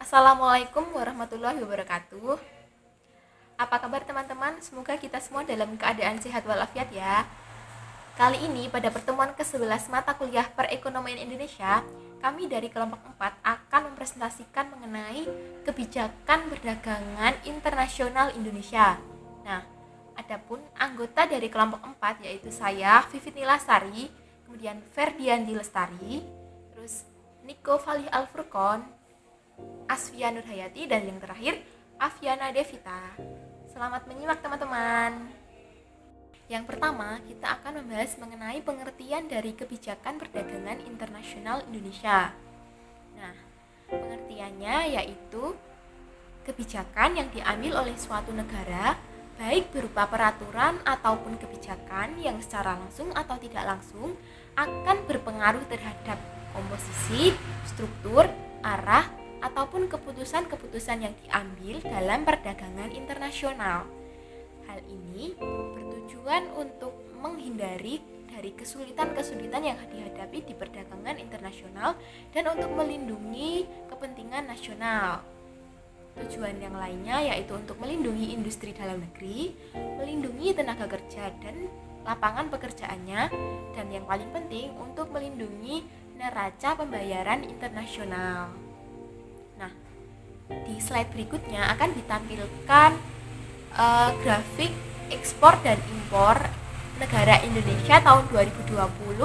Assalamualaikum warahmatullahi wabarakatuh. Apa kabar teman-teman? Semoga kita semua dalam keadaan sehat walafiat ya. Kali ini pada pertemuan ke-11 mata kuliah Perekonomian Indonesia, kami dari kelompok 4 akan mempresentasikan mengenai kebijakan perdagangan internasional Indonesia. Nah, adapun anggota dari kelompok 4 yaitu saya, Vivit Nilasari, kemudian Ferdiandi Lestari, terus Niko Falih Alfurqon, Asfia Nurhayati, dan yang terakhir Afiana Devita. Selamat menyimak teman-teman. Yang pertama, kita akan membahas mengenai pengertian dari kebijakan perdagangan internasional Indonesia. Nah, pengertiannya yaitu kebijakan yang diambil oleh suatu negara, baik berupa peraturan ataupun kebijakan yang secara langsung atau tidak langsung akan berpengaruh terhadap komposisi, struktur, arah, ataupun keputusan-keputusan yang diambil dalam perdagangan internasional. Hal ini bertujuan untuk menghindari dari kesulitan-kesulitan yang dihadapi di perdagangan internasional dan untuk melindungi kepentingan nasional. Tujuan yang lainnya yaitu untuk melindungi industri dalam negeri, melindungi tenaga kerja dan lapangan pekerjaannya, dan yang paling penting untuk melindungi neraca pembayaran internasional. Nah, di slide berikutnya akan ditampilkan grafik ekspor dan impor negara Indonesia tahun 2020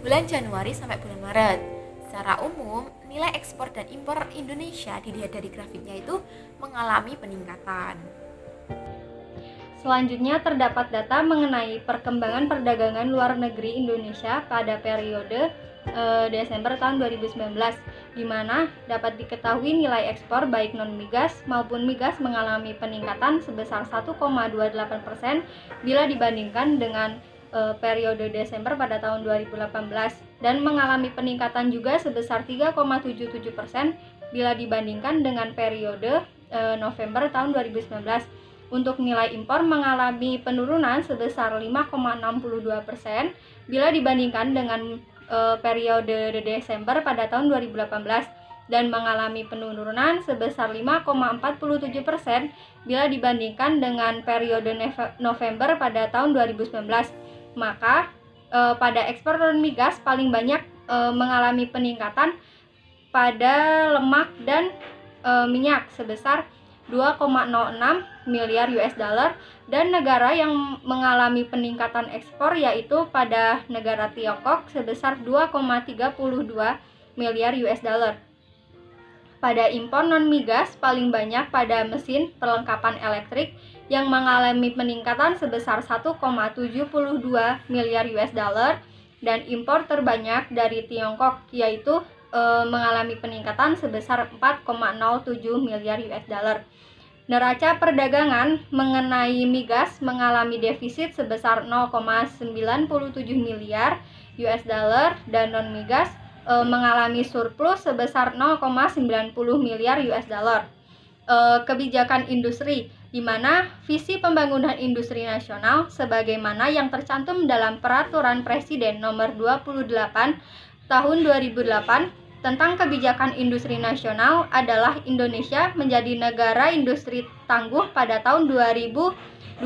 bulan Januari sampai bulan Maret. Secara umum, nilai ekspor dan impor Indonesia dilihat dari grafiknya itu mengalami peningkatan. Selanjutnya terdapat data mengenai perkembangan perdagangan luar negeri Indonesia pada periode Desember tahun 2019, di mana dapat diketahui nilai ekspor baik non-migas maupun migas mengalami peningkatan sebesar 1,28% bila dibandingkan dengan periode Desember pada tahun 2018, dan mengalami peningkatan juga sebesar 3,77% bila dibandingkan dengan periode November tahun 2019. Untuk nilai impor mengalami penurunan sebesar 5,62% bila dibandingkan dengan periode Desember pada tahun 2018, dan mengalami penurunan sebesar 5,47% bila dibandingkan dengan periode November pada tahun 2019. Maka pada ekspor non migas paling banyak mengalami peningkatan pada lemak dan minyak sebesar 2,06 miliar US dollar, dan negara yang mengalami peningkatan ekspor yaitu pada negara Tiongkok sebesar 2,32 miliar US dollar. Pada impor non migas paling banyak pada mesin perlengkapan elektrik yang mengalami peningkatan sebesar 1,72 miliar US dollar, dan impor terbanyak dari Tiongkok yaitu mengalami peningkatan sebesar 4,07 miliar US dollar. Neraca perdagangan mengenai migas mengalami defisit sebesar 0,97 miliar US dollar, dan non migas mengalami surplus sebesar 0,90 miliar US dollar. Kebijakan industri, di mana visi pembangunan industri nasional sebagaimana yang tercantum dalam Peraturan Presiden Nomor 28 Tahun 2008 tentang kebijakan industri nasional adalah Indonesia menjadi negara industri tangguh pada tahun 2025,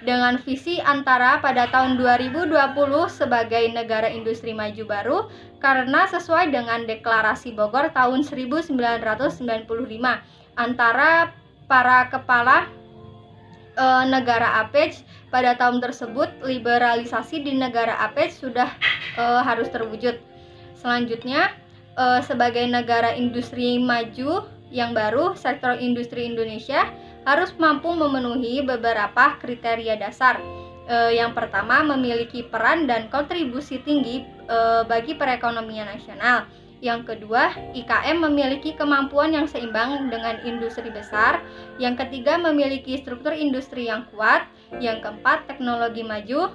dengan visi antara pada tahun 2020 sebagai negara industri maju baru, karena sesuai dengan Deklarasi Bogor tahun 1995 antara para kepala negara APEC. Pada tahun tersebut liberalisasi di negara APEC sudah harus terwujud. Selanjutnya, sebagai negara industri maju yang baru, sektor industri Indonesia harus mampu memenuhi beberapa kriteria dasar. Yang pertama, memiliki peran dan kontribusi tinggi bagi perekonomian nasional. Yang kedua, IKM memiliki kemampuan yang seimbang dengan industri besar. Yang ketiga, memiliki struktur industri yang kuat. Yang keempat, teknologi maju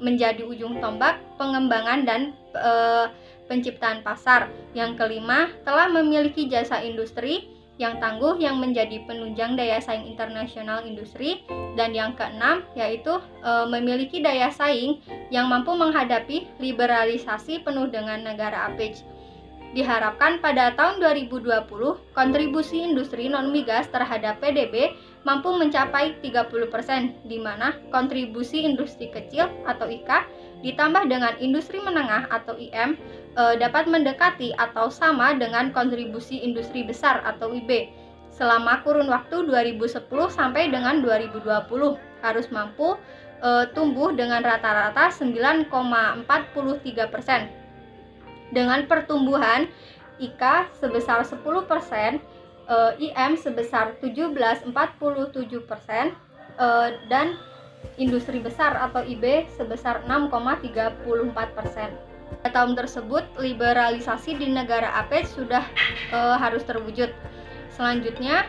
menjadi ujung tombak pengembangan dan penciptaan pasar. Yang kelima, telah memiliki jasa industri yang tangguh yang menjadi penunjang daya saing internasional industri. Dan yang keenam, yaitu memiliki daya saing yang mampu menghadapi liberalisasi penuh dengan negara APEC. Diharapkan pada tahun 2020, kontribusi industri non-migas terhadap PDB mampu mencapai 30%, di mana kontribusi industri kecil atau IK ditambah dengan industri menengah atau IM dapat mendekati atau sama dengan kontribusi industri besar atau IB. Selama kurun waktu 2010 sampai dengan 2020 harus mampu tumbuh dengan rata-rata 9,43%. Dengan pertumbuhan IK sebesar 10%, IM sebesar 17,47%, dan industri besar atau IB sebesar 6,34%. Pada tahun tersebut, liberalisasi di negara APEC sudah harus terwujud. Selanjutnya,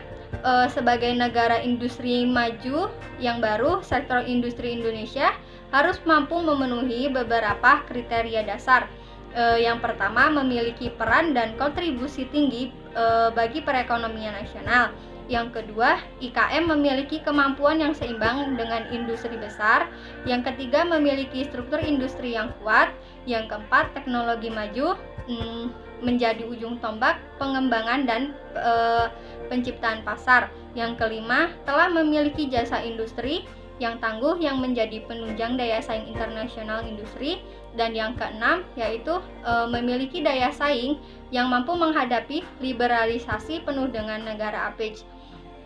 sebagai negara industri maju yang baru, sektor industri Indonesia harus mampu memenuhi beberapa kriteria dasar. Yang pertama, memiliki peran dan kontribusi tinggi bagi perekonomian nasional. Yang kedua, IKM memiliki kemampuan yang seimbang dengan industri besar. Yang ketiga, memiliki struktur industri yang kuat. Yang keempat, teknologi maju menjadi ujung tombak pengembangan dan penciptaan pasar. Yang kelima, telah memiliki jasa industri yang tangguh yang menjadi penunjang daya saing internasional industri. Dan yang keenam, yaitu memiliki daya saing yang mampu menghadapi liberalisasi penuh dengan negara APEC.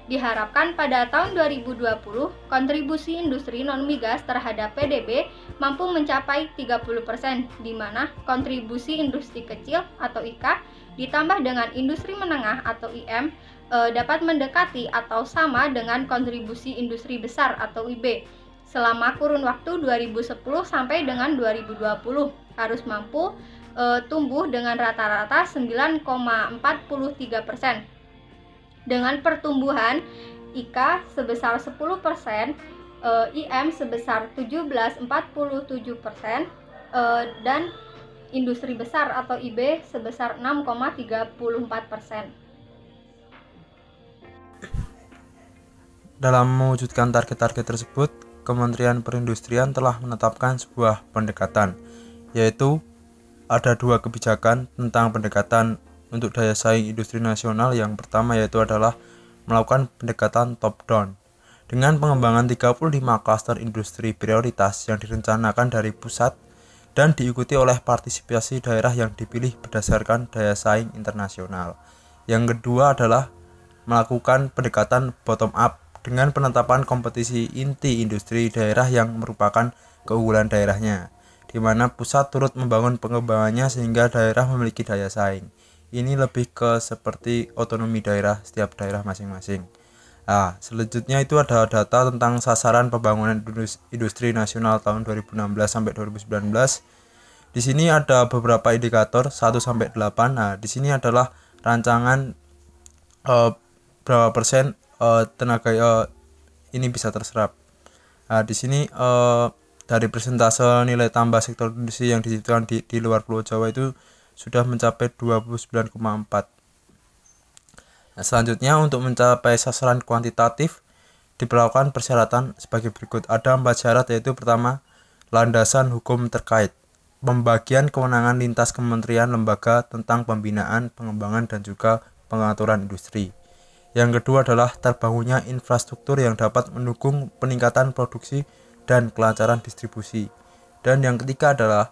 Diharapkan pada tahun 2020, kontribusi industri non-migas terhadap PDB mampu mencapai 30%, di mana kontribusi industri kecil atau IK ditambah dengan industri menengah atau IM dapat mendekati atau sama dengan kontribusi industri besar atau IB. Selama kurun waktu 2010 sampai dengan 2020 harus mampu tumbuh dengan rata-rata 9,43%. Dengan pertumbuhan IK sebesar 10%, IM sebesar 17,47%, dan industri besar atau IB sebesar 6,34%. Dalam mewujudkan target-target tersebut, Kementerian Perindustrian telah menetapkan sebuah pendekatan, yaitu ada dua kebijakan tentang pendekatan untuk daya saing industri nasional. Yang pertama yaitu adalah melakukan pendekatan top down dengan pengembangan 35 klaster industri prioritas yang direncanakan dari pusat dan diikuti oleh partisipasi daerah yang dipilih berdasarkan daya saing internasional. Yang kedua adalah melakukan pendekatan bottom up dengan penetapan kompetisi inti industri daerah yang merupakan keunggulan daerahnya, di mana pusat turut membangun pengembangannya sehingga daerah memiliki daya saing. Ini lebih ke seperti otonomi daerah setiap daerah masing-masing. Nah, selanjutnya itu ada data tentang sasaran pembangunan industri nasional tahun 2016 sampai 2019. Di sini ada beberapa indikator 1 sampai 8. Nah, di sini adalah rancangan berapa persen tenaga ini bisa terserap. Nah, di sini dari persentase nilai tambah sektor industri yang diciptakan di luar Pulau Jawa itu sudah mencapai 29,4. Nah, selanjutnya untuk mencapai sasaran kuantitatif diperlakukan persyaratan sebagai berikut. Ada 4 syarat, yaitu pertama, landasan hukum terkait, pembagian kewenangan lintas kementerian lembaga tentang pembinaan, pengembangan dan juga pengaturan industri. Yang kedua adalah terbangunnya infrastruktur yang dapat mendukung peningkatan produksi dan kelancaran distribusi. Dan yang ketiga adalah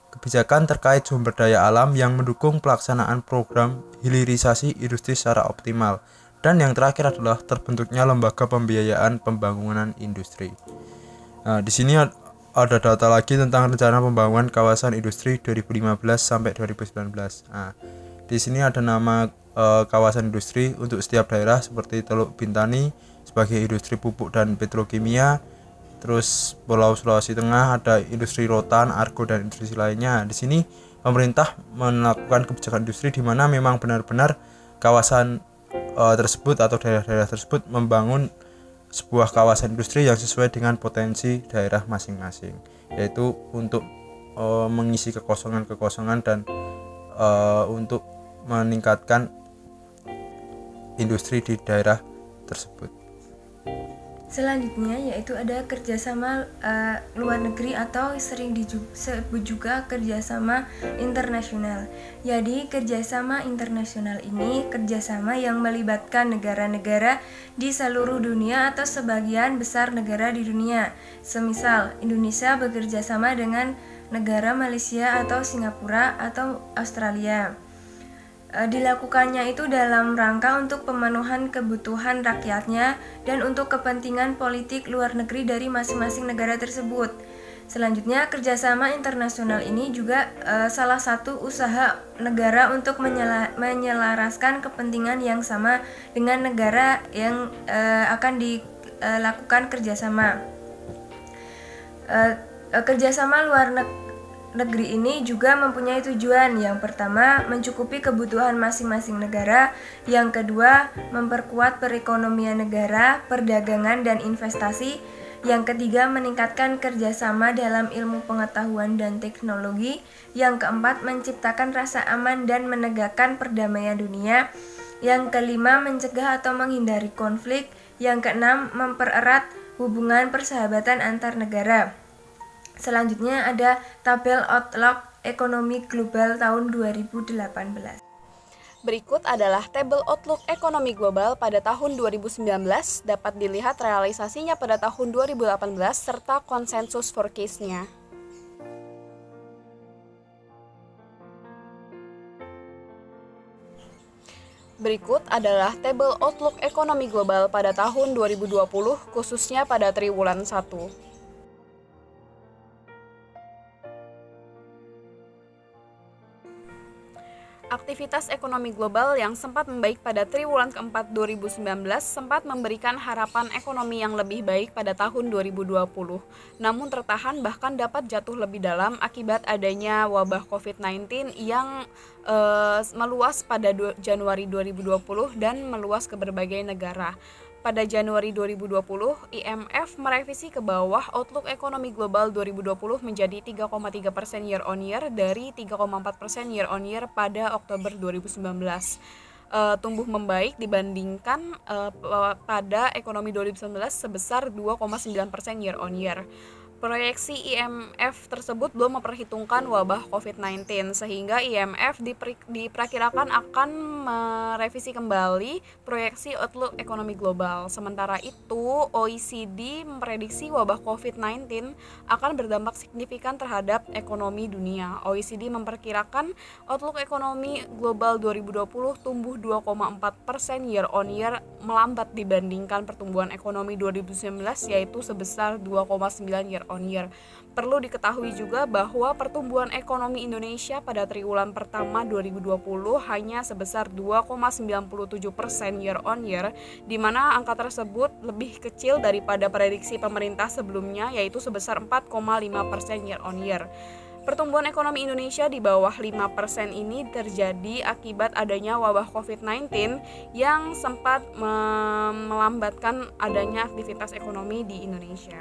kebijakan terkait sumber daya alam yang mendukung pelaksanaan program hilirisasi industri secara optimal. Dan yang terakhir adalah terbentuknya lembaga pembiayaan pembangunan industri. Nah, di sini ada data lagi tentang rencana pembangunan kawasan industri 2015 sampai 2019. Nah, di sini ada nama kawasan industri untuk setiap daerah seperti Teluk Bintani sebagai industri pupuk dan petrokimia. Terus Pulau Sulawesi Tengah ada industri rotan, argo dan industri lainnya. Di sini pemerintah melakukan kebijakan industri di mana memang benar-benar kawasan tersebut atau daerah-daerah tersebut membangun sebuah kawasan industri yang sesuai dengan potensi daerah masing-masing, yaitu untuk mengisi kekosongan-kekosongan dan untuk meningkatkan industri di daerah tersebut. Selanjutnya yaitu ada kerjasama luar negeri atau sering disebut juga kerjasama internasional. Jadi kerjasama internasional ini kerjasama yang melibatkan negara-negara di seluruh dunia atau sebagian besar negara di dunia. Semisal Indonesia bekerja sama dengan negara Malaysia atau Singapura atau Australia. Dilakukannya itu dalam rangka untuk pemenuhan kebutuhan rakyatnya dan untuk kepentingan politik luar negeri dari masing-masing negara tersebut. Selanjutnya, kerjasama internasional ini juga salah satu usaha negara untuk menyelaraskan kepentingan yang sama dengan negara yang akan dilakukan kerjasama. Kerjasama luar negeri ini juga mempunyai tujuan. Yang pertama, mencukupi kebutuhan masing-masing negara. Yang kedua, memperkuat perekonomian negara, perdagangan, dan investasi. Yang ketiga, meningkatkan kerjasama dalam ilmu pengetahuan dan teknologi. Yang keempat, menciptakan rasa aman dan menegakkan perdamaian dunia. Yang kelima, mencegah atau menghindari konflik. Yang keenam, mempererat hubungan persahabatan antar negara. Selanjutnya ada tabel Outlook Ekonomi Global tahun 2018. Berikut adalah tabel Outlook Ekonomi Global pada tahun 2019, dapat dilihat realisasinya pada tahun 2018 serta konsensus forecast-nya. Berikut adalah tabel Outlook Ekonomi Global pada tahun 2020, khususnya pada triwulan 1. Aktivitas ekonomi global yang sempat membaik pada triwulan keempat 2019 sempat memberikan harapan ekonomi yang lebih baik pada tahun 2020. Namun tertahan bahkan dapat jatuh lebih dalam akibat adanya wabah COVID-19 yang meluas pada Januari 2020 dan meluas ke berbagai negara. Pada Januari 2020, IMF merevisi ke bawah outlook ekonomi global 2020 menjadi 3,3% year on year dari 3,4% year on year pada Oktober 2019. Tumbuh membaik dibandingkan pada ekonomi 2019 sebesar 2,9% year on year. Proyeksi IMF tersebut belum memperhitungkan wabah COVID-19 sehingga IMF diperkirakan akan merevisi kembali proyeksi outlook ekonomi global. Sementara itu, OECD memprediksi wabah COVID-19 akan berdampak signifikan terhadap ekonomi dunia. OECD memperkirakan outlook ekonomi global 2020 tumbuh 2,4% year on year, melambat dibandingkan pertumbuhan ekonomi 2019 yaitu sebesar 2,9 year on year. Perlu diketahui juga bahwa pertumbuhan ekonomi Indonesia pada triwulan pertama 2020 hanya sebesar 2,97% year on year, di mana angka tersebut lebih kecil daripada prediksi pemerintah sebelumnya yaitu sebesar 4,5% year on year. Pertumbuhan ekonomi Indonesia di bawah 5% ini terjadi akibat adanya wabah COVID-19 yang sempat melambatkan adanya aktivitas ekonomi di Indonesia.